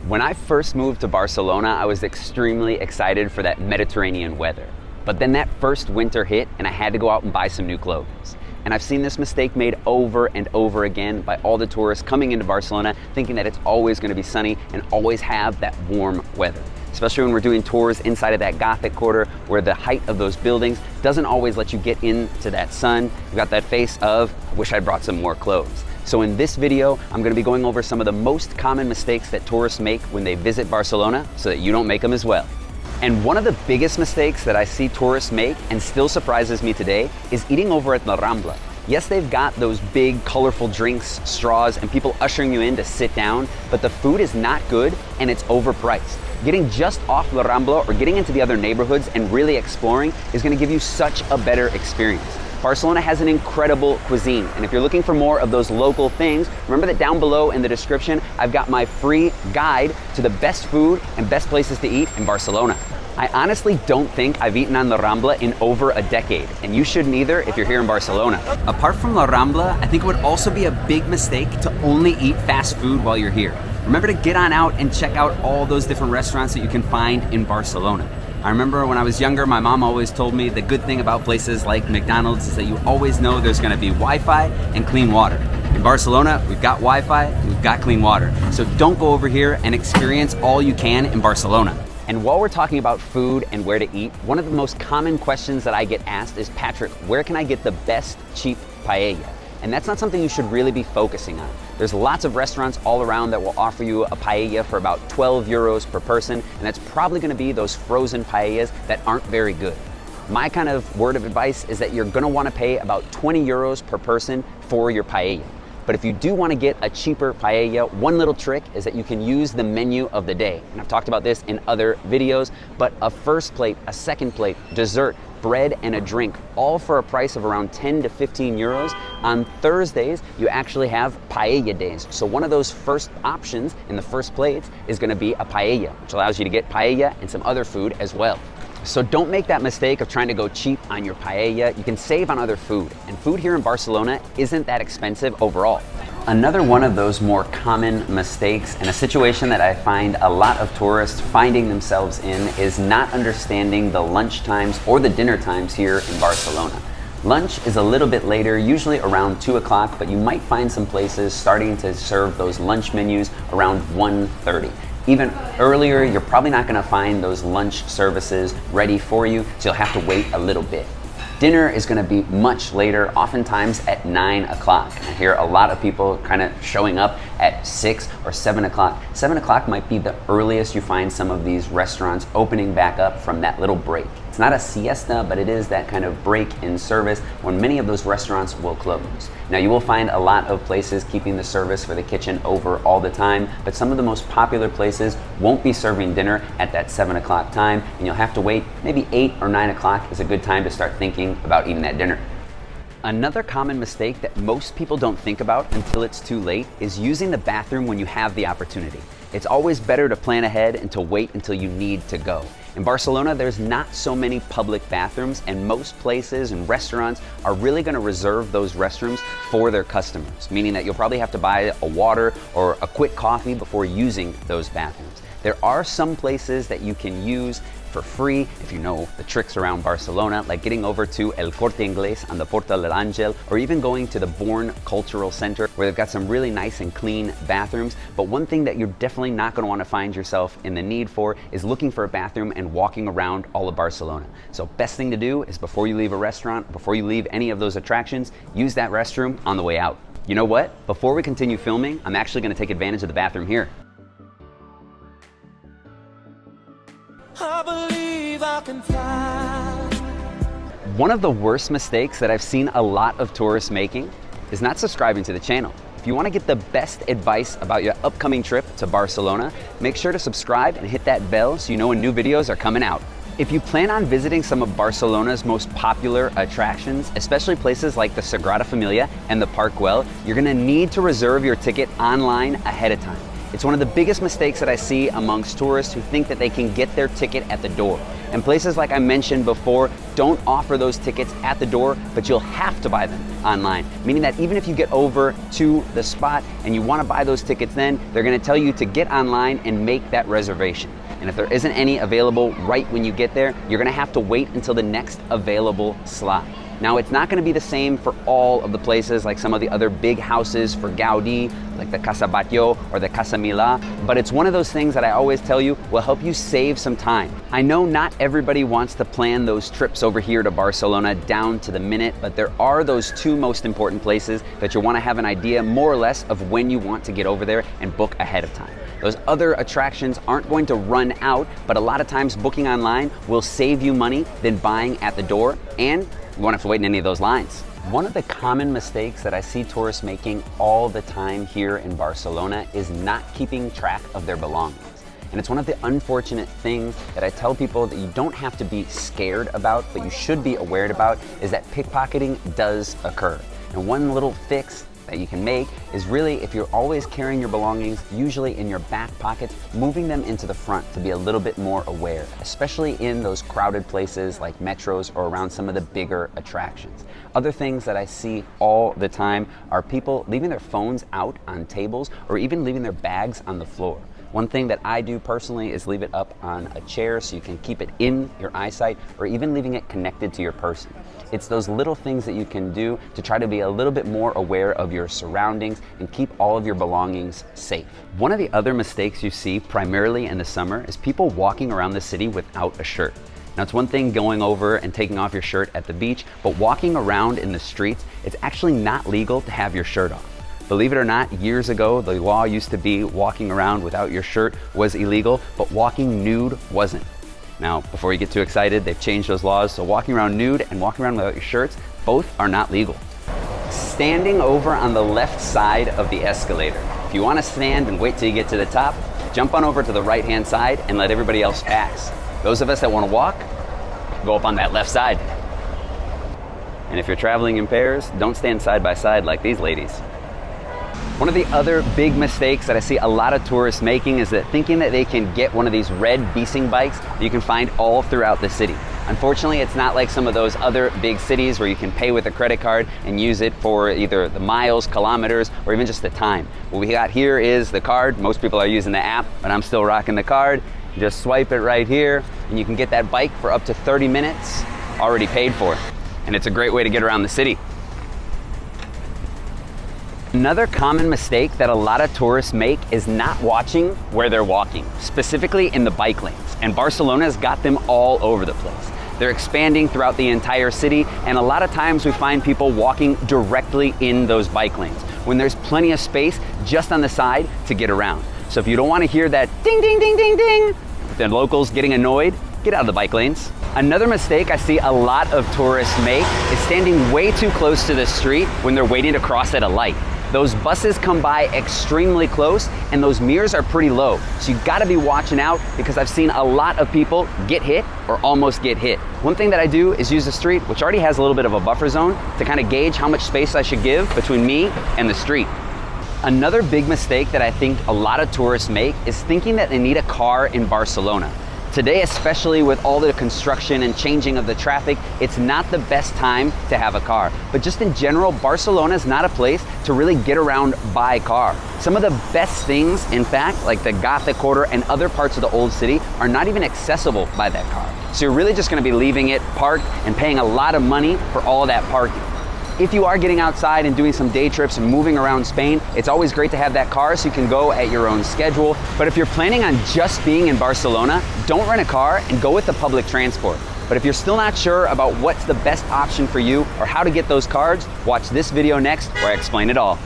When I first moved to Barcelona, I was extremely excited for that Mediterranean weather. But then that first winter hit and I had to go out and buy some new clothes. And I've seen this mistake made over and over again by all the tourists coming into Barcelona thinking that it's always going to be sunny and always have that warm weather. Especially when we're doing tours inside of that Gothic quarter where the height of those buildings doesn't always let you get into that sun. You've got that face of, I wish I'd brought some more clothes. So in this video, I'm going to be going over some of the most common mistakes that tourists make when they visit Barcelona so that you don't make them as well. And one of the biggest mistakes that I see tourists make and still surprises me today is eating over at the Rambla. Yes, they've got those big, colorful drinks, straws, and people ushering you in to sit down, but the food is not good and it's overpriced. Getting just off the Rambla or getting into the other neighborhoods and really exploring is going to give you such a better experience. Barcelona has an incredible cuisine, and if you're looking for more of those local things, remember that down below in the description, I've got my free guide to the best food and best places to eat in Barcelona. I honestly don't think I've eaten on the Rambla in over a decade, and you shouldn't either if you're here in Barcelona. Apart from La Rambla, I think it would also be a big mistake to only eat fast food while you're here. Remember to get on out and check out all those different restaurants that you can find in Barcelona. I remember when I was younger, my mom always told me the good thing about places like McDonald's is that you always know there's going to be Wi-Fi and clean water. In Barcelona, we've got Wi-Fi, we've got clean water. So don't go over here and experience all you can in Barcelona. And while we're talking about food and where to eat, one of the most common questions that I get asked is, Patrick, where can I get the best cheap paella? And that's not something you should really be focusing on. There's lots of restaurants all around that will offer you a paella for about 12 euros per person, and that's probably gonna be those frozen paellas that aren't very good. My kind of word of advice is that you're gonna wanna pay about 20 euros per person for your paella. But if you do wanna get a cheaper paella, one little trick is that you can use the menu of the day. And I've talked about this in other videos, but a first plate, a second plate, dessert, bread, and a drink, all for a price of around 10 to 15 euros. On Thursdays, you actually have paella days. So one of those first options in the first plates is gonna be a paella, which allows you to get paella and some other food as well. So don't make that mistake of trying to go cheap on your paella. You can save on other food, and food here in Barcelona isn't that expensive overall. Another one of those more common mistakes and a situation that I find a lot of tourists finding themselves in is not understanding the lunch times or the dinner times here in Barcelona. Lunch is a little bit later, usually around 2 o'clock, but you might find some places starting to serve those lunch menus around 1:30. Even earlier, you're probably not gonna find those lunch services ready for you, so you'll have to wait a little bit. Dinner is gonna be much later, oftentimes at 9 o'clock. I hear a lot of people kind of showing up at 6 or 7 o'clock. 7 o'clock might be the earliest you find some of these restaurants opening back up from that little break. It's not a siesta, but it is that kind of break in service when many of those restaurants will close. Now you will find a lot of places keeping the service for the kitchen over all the time, but some of the most popular places won't be serving dinner at that 7 o'clock time, and you'll have to wait. Maybe 8 or 9 o'clock is a good time to start thinking about eating that dinner. Another common mistake that most people don't think about until it's too late is using the bathroom when you have the opportunity. It's always better to plan ahead and to wait until you need to go. In Barcelona, there's not so many public bathrooms, and most places and restaurants are really gonna reserve those restrooms for their customers, meaning that you'll probably have to buy a water or a quick coffee before using those bathrooms. There are some places that you can use for free if you know the tricks around Barcelona, like getting over to El Corte Inglés on the Porta del Ángel, or even going to the Born Cultural Center where they've got some really nice and clean bathrooms. But one thing that you're definitely not going to want to find yourself in the need for is looking for a bathroom and walking around all of Barcelona. So best thing to do is before you leave a restaurant, before you leave any of those attractions, use that restroom on the way out. You know what? Before we continue filming, I'm actually going to take advantage of the bathroom here. I believe I can fly. One of the worst mistakes that I've seen a lot of tourists making is not subscribing to the channel. If you want to get the best advice about your upcoming trip to Barcelona, make sure to subscribe and hit that bell so you know when new videos are coming out. If you plan on visiting some of Barcelona's most popular attractions, especially places like the Sagrada Familia and the Park Güell, you're going to need to reserve your ticket online ahead of time. It's one of the biggest mistakes that I see amongst tourists who think that they can get their ticket at the door. And places like I mentioned before don't offer those tickets at the door, but you'll have to buy them online. Meaning that even if you get over to the spot and you want to buy those tickets then, they're going to tell you to get online and make that reservation. And if there isn't any available right when you get there, you're going to have to wait until the next available slot. Now, it's not going to be the same for all of the places like some of the other big houses for Gaudi, like the Casa Batlló or the Casa Milà, but it's one of those things that I always tell you will help you save some time. I know not everybody wants to plan those trips over here to Barcelona down to the minute, but there are those two most important places that you want to have an idea more or less of when you want to get over there and book ahead of time. Those other attractions aren't going to run out, but a lot of times booking online will save you money than buying at the door, and you won't have to wait in any of those lines. One of the common mistakes that I see tourists making all the time here in Barcelona is not keeping track of their belongings. And it's one of the unfortunate things that I tell people that you don't have to be scared about, but you should be aware about, is that pickpocketing does occur. And one little fix that you can make is really, if you're always carrying your belongings, usually in your back pockets, moving them into the front to be a little bit more aware, especially in those crowded places like metros or around some of the bigger attractions. Other things that I see all the time are people leaving their phones out on tables or even leaving their bags on the floor. One thing that I do personally is leave it up on a chair so you can keep it in your eyesight, or even leaving it connected to your person. It's those little things that you can do to try to be a little bit more aware of your surroundings and keep all of your belongings safe. One of the other mistakes you see primarily in the summer is people walking around the city without a shirt. Now, it's one thing going over and taking off your shirt at the beach, but walking around in the streets, it's actually not legal to have your shirt off. Believe it or not, years ago, the law used to be walking around without your shirt was illegal, but walking nude wasn't. Now, before you get too excited, they've changed those laws, so walking around nude and walking around without your shirts, both are not legal. Standing over on the left side of the escalator. If you want to stand and wait till you get to the top, jump on over to the right-hand side and let everybody else pass. Those of us that want to walk, go up on that left side. And if you're traveling in pairs, don't stand side by side like these ladies. One of the other big mistakes that I see a lot of tourists making is that thinking that they can get one of these red beasting bikes that you can find all throughout the city. Unfortunately, it's not like some of those other big cities where you can pay with a credit card and use it for either the miles, kilometers, or even just the time. What we got here is the card. Most people are using the app, but I'm still rocking the card. You just swipe it right here, and you can get that bike for up to 30 minutes, already paid for. And it's a great way to get around the city. Another common mistake that a lot of tourists make is not watching where they're walking, specifically in the bike lanes. And Barcelona's got them all over the place. They're expanding throughout the entire city, and a lot of times we find people walking directly in those bike lanes when there's plenty of space just on the side to get around. So if you don't want to hear that ding, ding, ding, ding, ding, the locals getting annoyed, get out of the bike lanes. Another mistake I see a lot of tourists make is standing way too close to the street when they're waiting to cross at a light. Those buses come by extremely close, and those mirrors are pretty low. So you gotta be watching out, because I've seen a lot of people get hit or almost get hit. One thing that I do is use the street, which already has a little bit of a buffer zone, to kind of gauge how much space I should give between me and the street. Another big mistake that I think a lot of tourists make is thinking that they need a car in Barcelona. Today, especially with all the construction and changing of the traffic, it's not the best time to have a car. But just in general, Barcelona is not a place to really get around by car. Some of the best things, in fact, like the Gothic Quarter and other parts of the old city, are not even accessible by that car. So you're really just gonna be leaving it parked and paying a lot of money for all of that parking. If you are getting outside and doing some day trips and moving around Spain, it's always great to have that car so you can go at your own schedule. But if you're planning on just being in Barcelona, don't rent a car and go with the public transport. But if you're still not sure about what's the best option for you or how to get those cards, watch this video next where I explain it all.